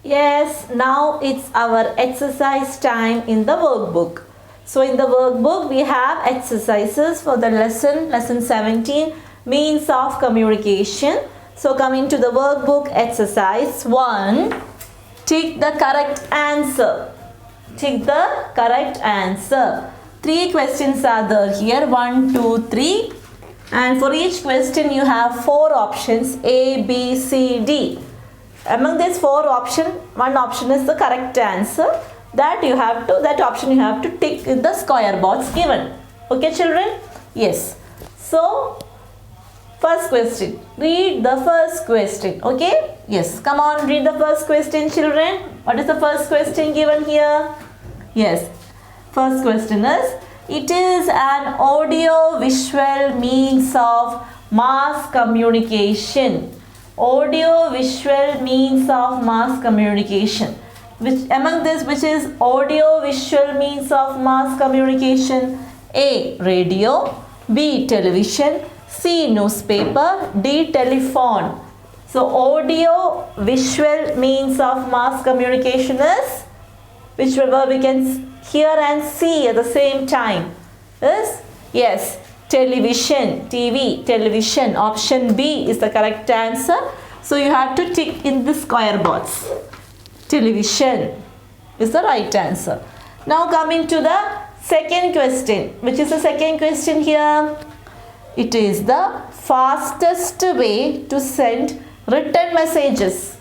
Yes, now it's our exercise time in the workbook. So in the workbook we have exercises for the lesson 17, means of communication. So coming to the workbook exercise 1, tick the correct answer. Tick the correct answer. 3 questions are there here, 1, 2, 3. And for each question you have 4 options, A, B, C, D. Among these 4 options, one option is the correct answer. That option you have to tick in the square box given. Okay children? Yes. So, first question. Read the first question. Okay? Yes. Come on, read the first question children. What is the first question given here? Yes. First question is, it is an audio visual means of mass communication. Audio visual means of mass communication. Which is audio visual means of mass communication? A. Radio, B. Television, C. Newspaper, D. Telephone. So audio visual means of mass communication is which we can hear and see at the same time is? Yes, television, TV, television. Option B is the correct answer. So you have to tick in the square box. Television is the right answer. Now coming to the second question. Which is the second question here? It is the fastest way to send written messages.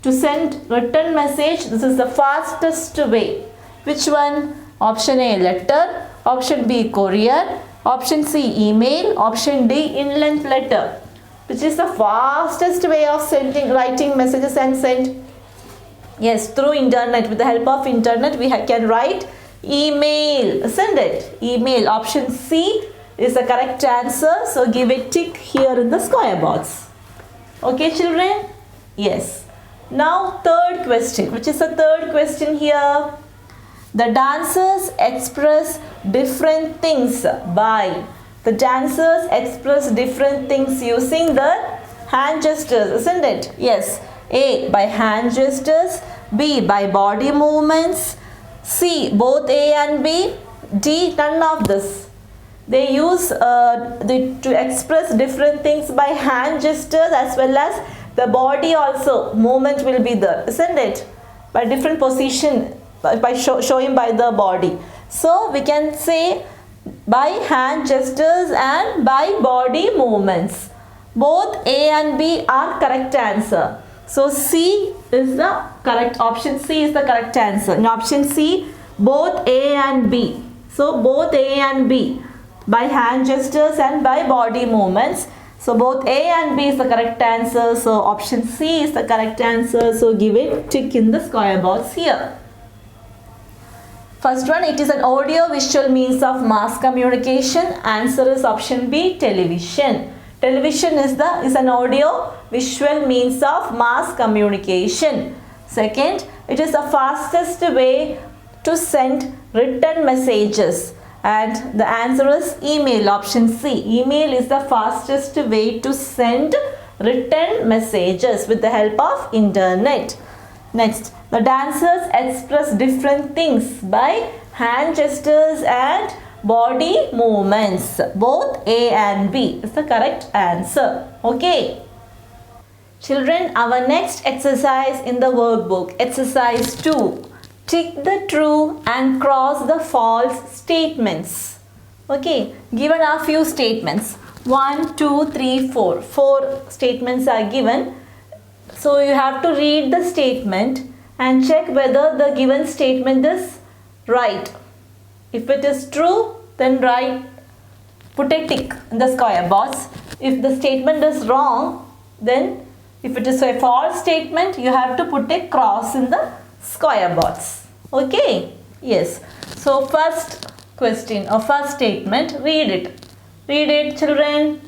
To send written message, this is the fastest way. Which one? Option A, letter. Option B, courier. Option C, email. Option D, inland letter. Which is the fastest way of writing messages and send? Yes, through internet. With the help of internet, we can write email. Isn't it? Email. Option C is the correct answer. So give a tick here in the square box. Okay, children? Yes. Now third question. Which is the third question here? The dancers express different things by. The dancers express different things using the hand gestures, isn't it? Yes. A. By hand gestures. B. By body movements. C. Both A and B. D. None of this. They use to express different things by hand gestures as well as the body also. Movement will be there, isn't it? By different position, by showing by the body. So we can say by hand gestures and by body movements. Both A and B are correct answer. So C is the correct, option C is the correct answer. In option C, both A and B. So both A and B by hand gestures and by body movements. So both A and B is the correct answer. So option C is the correct answer. So give a tick in the square box here. First one, it is an audio visual means of mass communication. Answer is option B, television. Television is an audio visual means of mass communication. Second, it is the fastest way to send written messages. And the answer is email, option C. Email is the fastest way to send written messages with the help of internet. Next, the dancers express different things by hand gestures and body movements. Both A and B is the correct answer. Okay. Children, our next exercise in the workbook, exercise 2. Tick the true and cross the false statements. Okay, given a few statements. 1, 2, 3, 4. 4 statements are given. So you have to read the statement and check whether the given statement is right. If it is true, then put a tick in the square box. If the statement is wrong, then if it is a false statement, you have to put a cross in the square box. Okay? Yes. So first question or first statement, read it. Read it, children.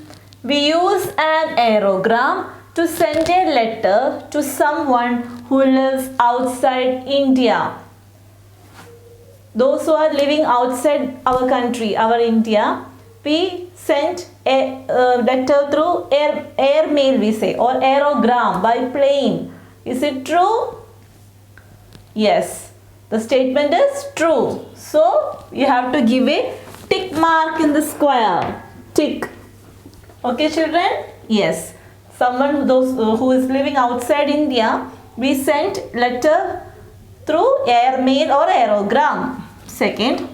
We use an aerogram to send a letter to someone who lives outside India. Those who are living outside our country, our India, we sent a letter through air mail, we say, or aerogram by plane. Is it true? Yes, the statement is true. So you have to give a tick mark in the square. Tick. Okay, children? Yes. Someone who is living outside India, we sent letter through airmail or aerogram. Second,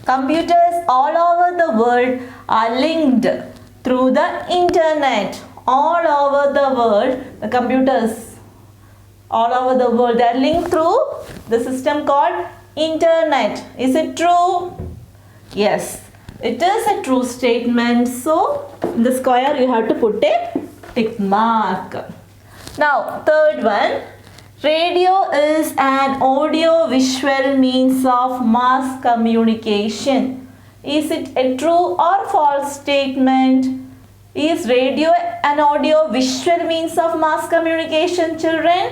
computers all over the world are linked through the internet. All over the world, the computers all over the world, they are linked through the system called internet. Is it true? Yes, it is a true statement. So in the square you have to put a tick mark. Now third one, radio is an audio visual means of mass communication. Is it a true or false statement? Is radio an audio visual means of mass communication, children?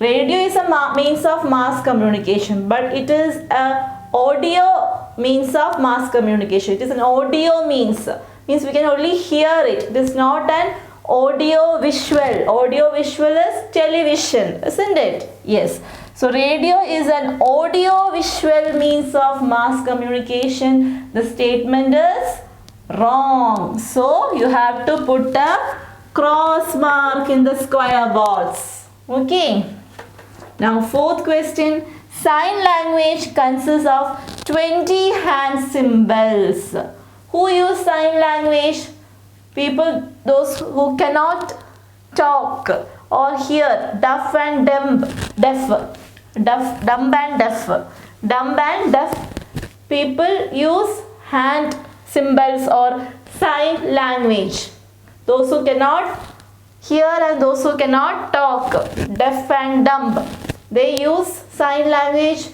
Radio is a means of mass communication, but it is a audio means of mass communication. It is an audio means we can only hear it. It is not an audio visual. Audio visual is television, isn't it? Yes. So radio is an audio visual means of mass communication. The statement is wrong. So you have to put a cross mark in the square box. Okay. Now fourth question, sign language consists of 20 hand symbols. Who use sign language? People, those who cannot talk or hear, deaf and dumb, dumb and deaf. Dumb and deaf people use hand symbols or sign language. Those who cannot hear and those who cannot talk, deaf and dumb, they use sign language.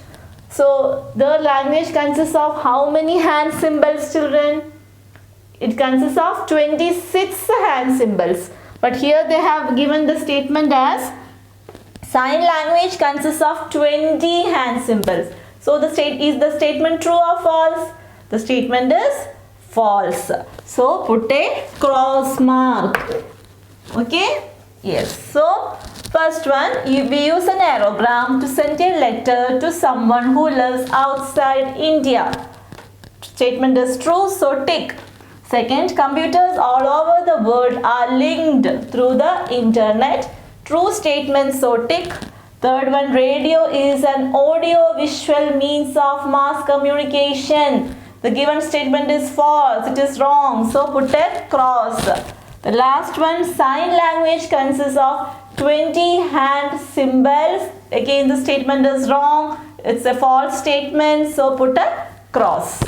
So the language consists of how many hand symbols, children? It consists of 26 hand symbols. But here they have given the statement as sign language consists of 20 hand symbols. So is the statement true or false? The statement is false. So put a cross mark. Okay? Yes. So first one, we use an aerogram to send a letter to someone who lives outside India. Statement is true, so tick. Second, computers all over the world are linked through the internet. True statement, so tick. Third one, radio is an audio visual means of mass communication. The given statement is false, it is wrong, so put a cross. The last one, sign language consists of 20 hand symbols. Again the statement is wrong, it's a false statement, so put a cross.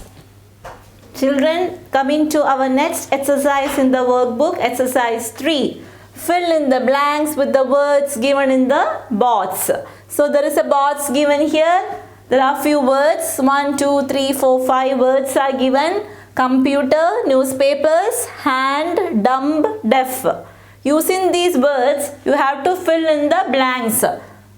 Children, coming to our next exercise in the workbook, exercise 3. Fill in the blanks with the words given in the box. So there is a box given here. There are few words. 1, 2, 3, 4, 5 words are given. Computer, newspapers, hand, dumb, deaf. Using these words, you have to fill in the blanks.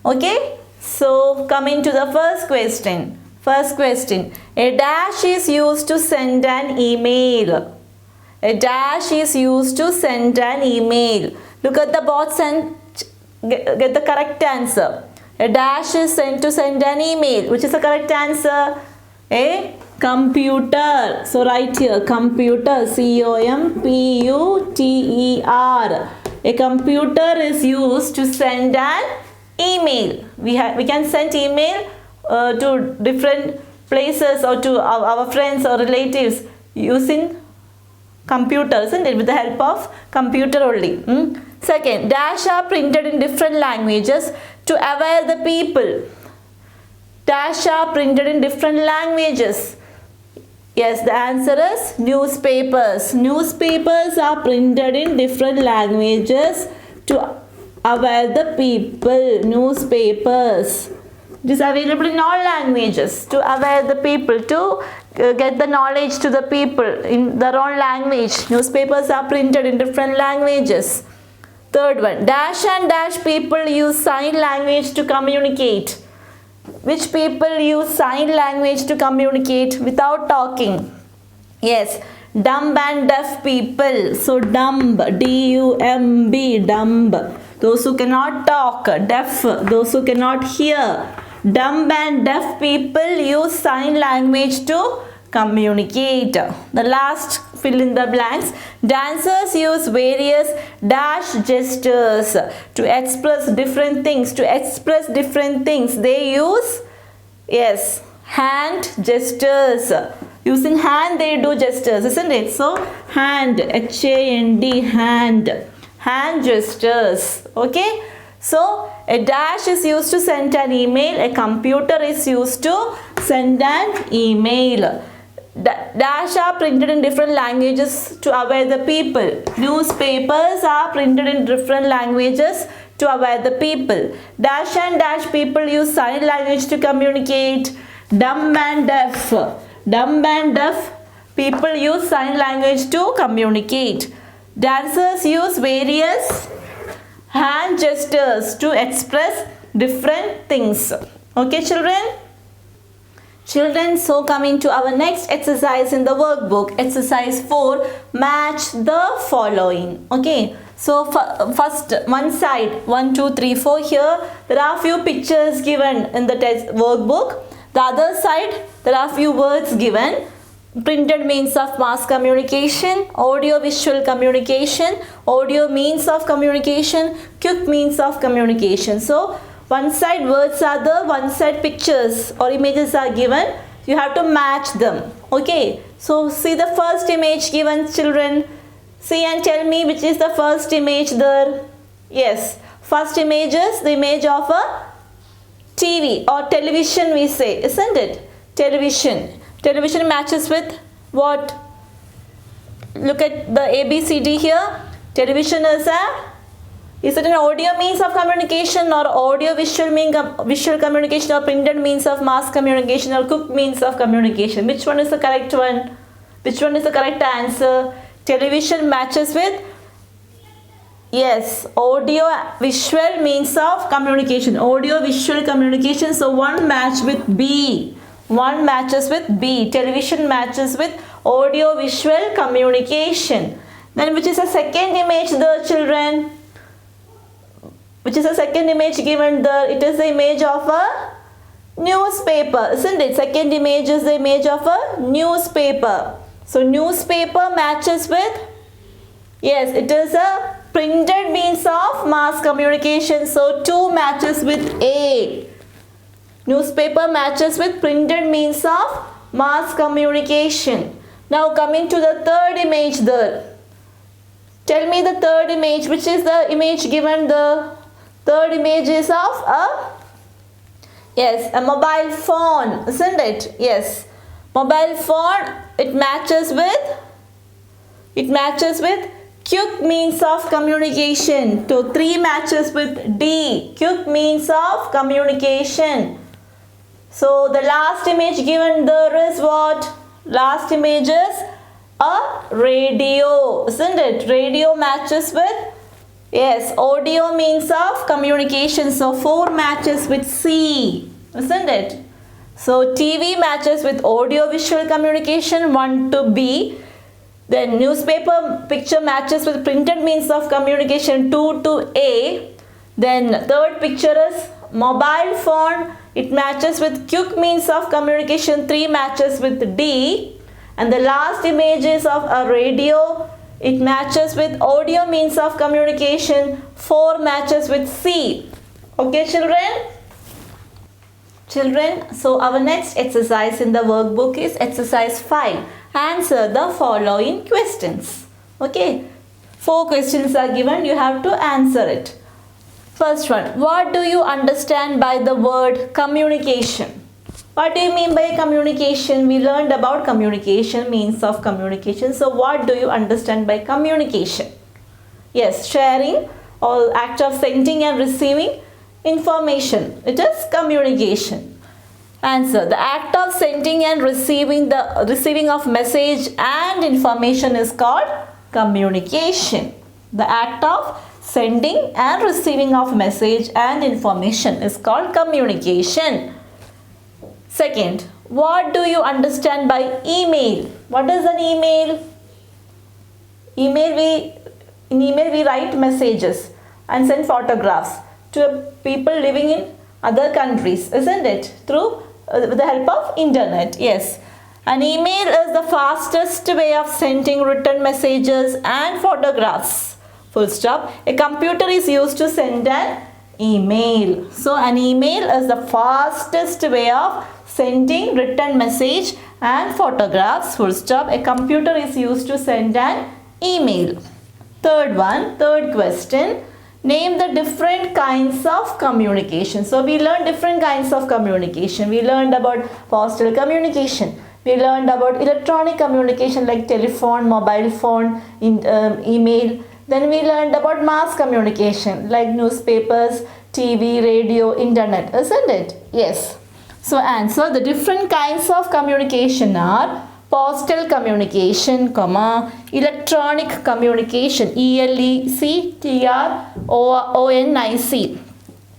Okay? So coming to the first question. First question, a dash is used to send an email. A dash is used to send an email. Look at the box and get the correct answer. A dash is sent to send an email. Which is the correct answer? A computer. So write here, computer, C-O-M-P-U-T-E-R. A computer is used to send an email. We can send email to different places or to our friends or relatives using computers, isn't it? With the help of computer only. Second, dash are printed in different languages to aware the people. Dash are printed in different languages. Yes, the answer is newspapers. Newspapers are printed in different languages to aware the people. Newspapers. It is available in all languages to aware the people, to get the knowledge to the people in their own language. Newspapers are printed in different languages. Third one, dash and dash people use sign language to communicate. Which people use sign language to communicate without talking? Yes, dumb and deaf people. So dumb, D-U-M-B, dumb. Those who cannot talk, deaf, those who cannot hear. Dumb and deaf people use sign language to communicate. The last fill in the blanks. Dancers use various dash gestures to express different things. To express different things, they use, yes, hand gestures. Using hand, they do gestures, isn't it? So, hand, H-A-N-D, hand gestures. Okay. So, a dash is used to send an email. A computer is used to send an email. Dash are printed in different languages to aware the people. Newspapers are printed in different languages to aware the people. Dash and dash people use sign language to communicate. Dumb and deaf. Dumb and deaf people use sign language to communicate. Dancers use various hand gestures to express different things. Okay, children? Children, so coming to our next exercise in the workbook, exercise 4, match the following. Okay, so first one side, 1, 2, 3, 4 here, there are few pictures given in the workbook. The other side, there are few words given. Printed means of mass communication, audio visual communication, audio means of communication, quick means of communication. So, one side words are there, one side pictures or images are given. You have to match them. Okay. So, see the first image given, children. See and tell me which is the first image there. Yes. First image is the image of a TV or television we say, isn't it? Television. Television matches with what? Look at the ABCD here. Television is it an audio means of communication or audio visual communication or printed means of mass communication or quick means of communication? Which one is the correct one? Which one is the correct answer? Television matches with, yes, audio visual means of communication. Audio visual communication. So one match with B. One matches with B. Television matches with audio visual communication. Then which is the second image there, children? Which is the second image given there? It is the image of a newspaper, isn't it? Second image is the image of a newspaper. So newspaper matches with, yes, it is a printed means of mass communication. So 2 matches with A. Newspaper matches with printed means of mass communication. Now coming to the third image there. Tell me the third image. Which is the image given? The third image is of a, yes, a mobile phone, isn't it? Yes. Mobile phone, it matches with quick means of communication. So 3 matches with D. Quick means of communication. So the last image given there is what? Last image is a radio, isn't it? Radio matches with, yes, audio means of communication. So 4 matches with C, isn't it? So TV matches with audio visual communication, 1 to B. Then newspaper picture matches with printed means of communication, 2 to A. Then third picture is mobile phone. It matches with quick means of communication, 3 matches with D. And the last image is of a radio. It matches with audio means of communication, 4 matches with C. Okay, children? Children, so our next exercise in the workbook is exercise 5. Answer the following questions. Okay, 4 questions are given. You have to answer it. First one, what do you understand by the word communication? What do you mean by communication? We learned about communication, means of communication. So what do you understand by communication? Yes, sharing or act of sending and receiving information. It is communication. Answer, the act of sending and receiving of message and information is called communication. The act of sending and receiving of message and information is called communication. Second, what do you understand by email? What is an email? In email we write messages and send photographs to people living in other countries, isn't it? Through with the help of internet. Yes. An email is the fastest way of sending written messages and photographs. Full stop. A computer is used to send an email. So an email is the fastest way of sending written message and photographs. Full stop. A computer is used to send an email. Third question. Name the different kinds of communication. So we learned different kinds of communication. We learned about postal communication. We learned about electronic communication like telephone, mobile phone, email. Then we learned about mass communication like newspapers, TV, radio, internet, isn't it? Yes. So answer, the different kinds of communication are postal communication, electronic communication, ELECTRONIC,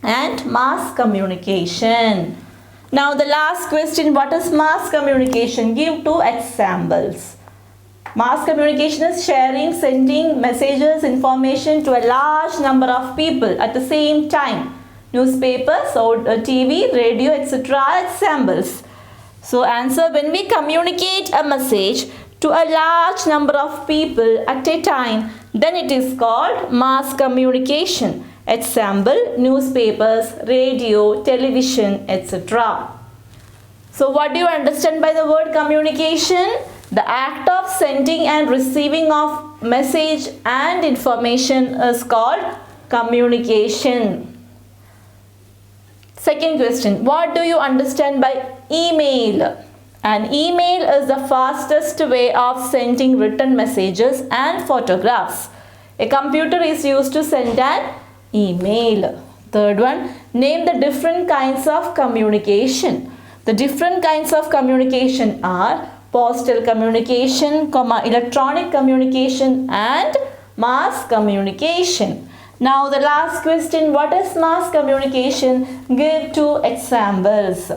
and mass communication. Now the last question, what is mass communication? Give 2 examples. Mass communication is sharing, sending messages, information to a large number of people at the same time. Newspapers, TV, radio, etc. are examples. So answer, when we communicate a message to a large number of people at a time, then it is called mass communication. Example, newspapers, radio, television, etc. So what do you understand by the word communication? The act of sending and receiving of message and information is called communication. Second question, what do you understand by email? An email is the fastest way of sending written messages and photographs. A computer is used to send an email. Third one, name the different kinds of communication. The different kinds of communication are postal communication, electronic communication, and mass communication. Now the last question, what is mass communication? Give 2 examples.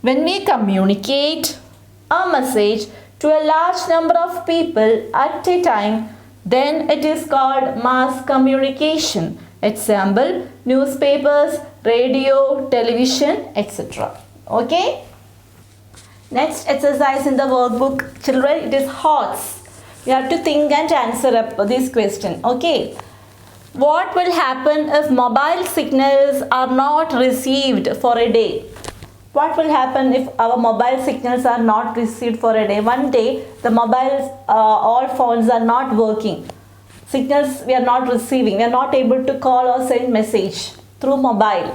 When we communicate a message to a large number of people at a time, then it is called mass communication. Example, newspapers, radio, television, etc. Okay? Next exercise in the workbook, children, it is HOTS. You have to think and answer up this question. Okay? What will happen if mobile signals are not received for a day? What will happen if our mobile signals are not received for a day? One day, the mobiles, all phones are not working. Signals we are not receiving. We are not able to call or send message through mobile.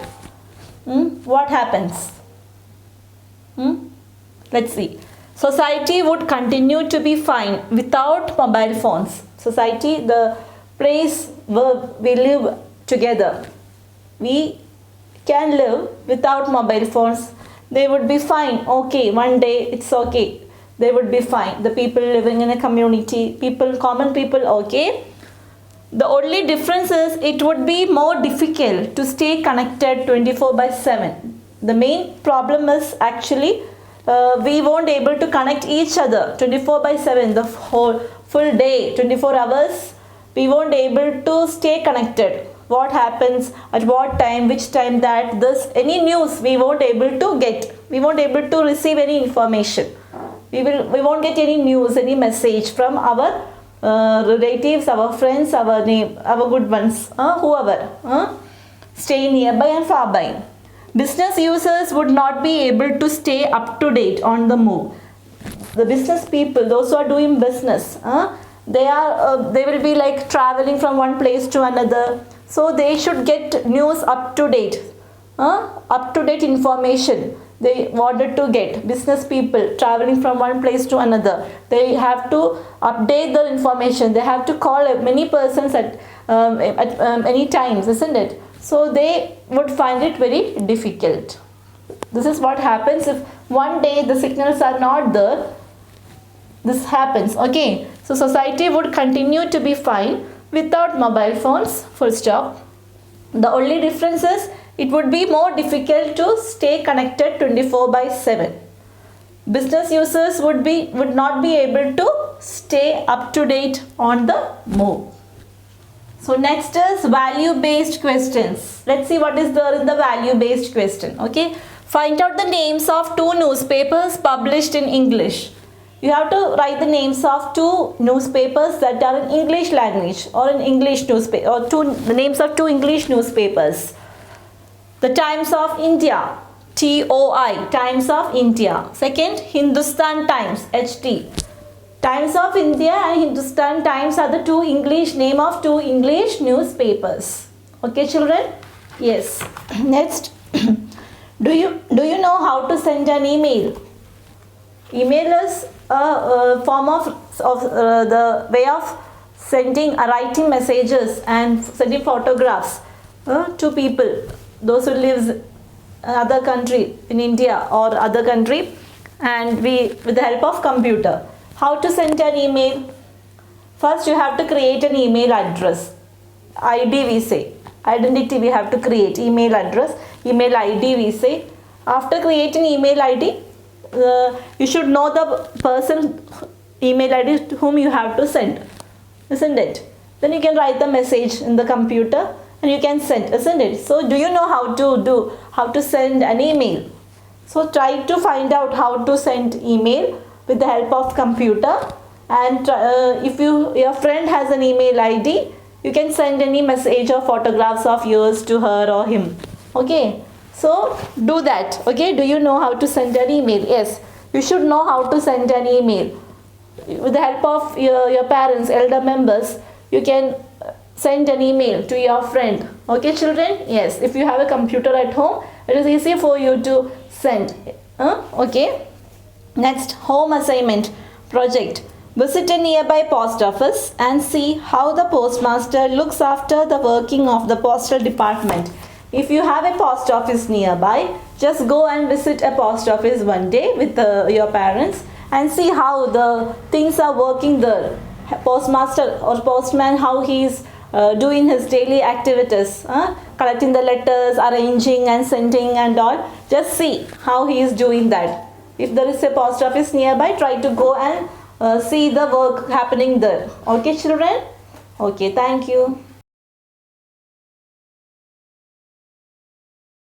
What happens? Let's see. Society would continue to be fine without mobile phones. Society, the place where we live together, we can live without mobile phones. They would be fine. Okay, one day it's okay. They would be fine. The people living in a community, common people, okay. The only difference is it would be more difficult to stay connected 24/7. The main problem is actually we won't able to connect each other 24/7, the whole full day, 24 hours. We won't able to stay connected. What happens at what time, which time, that this any news we won't able to get. We won't able to receive any information. We won't get any news, any message from our relatives, our friends, our good ones, whoever stay nearby and far by. Business users would not be able to stay up to date on the move. The business people, those who are doing business, they will be like traveling from one place to another. So they should get news up to date information. They wanted to get business people traveling from one place to another. They have to update the information. They have to call many persons at any times, isn't it? So they would find it very difficult. This is what happens if one day the signals are not there. This happens. Okay. So society would continue to be fine without mobile phones. Full stop. The only difference is it would be more difficult to stay connected 24/7. Business users would not be able to stay up to date on the move. So next is value based questions. Let's see what is there in the value based question. Okay, find out the names of two newspapers published in English. You have to write the names of two newspapers that are in English language, or in English newspaper, or the names of two English newspapers. The Times of India, TOI, Times of India. Second, Hindustan Times, HT. Times of India and Hindustan Times are the two English name of two English newspapers. Okay, children? Yes. Next, do you know how to send an email? Email is a form of the way of sending, writing messages and sending photographs to people. Those who lives in other country, in India or other country, and with the help of computer. How to send an email? First you have to create an email address. ID we say. Identity we have to create. Email address, email ID we say. After creating email ID, you should know the person email ID to whom you have to send. Isn't it? Then you can write the message in the computer and you can send, isn't it? So do you know how to send an email? So try to find out how to send email with the help of computer, and if your friend has an email ID, you can send any message or photographs of yours to her or him. Okay, so do that. Okay, do you know how to send an email? Yes, you should know how to send an email. With the help of your parents, elder members, you can send an email to your friend. Okay, children? Yes, if you have a computer at home, it is easy for you to send. Okay. Next, home assignment project. Visit a nearby post office and see how the postmaster looks after the working of the postal department. If you have a post office nearby, just go and visit a post office one day with your parents and see how the things are working there. Postmaster or postman, how he is doing his daily activities, collecting the letters, arranging and sending and all. Just see how he is doing that. If there is a post office nearby, try to go and see the work happening there. Okay, children? Okay, thank you.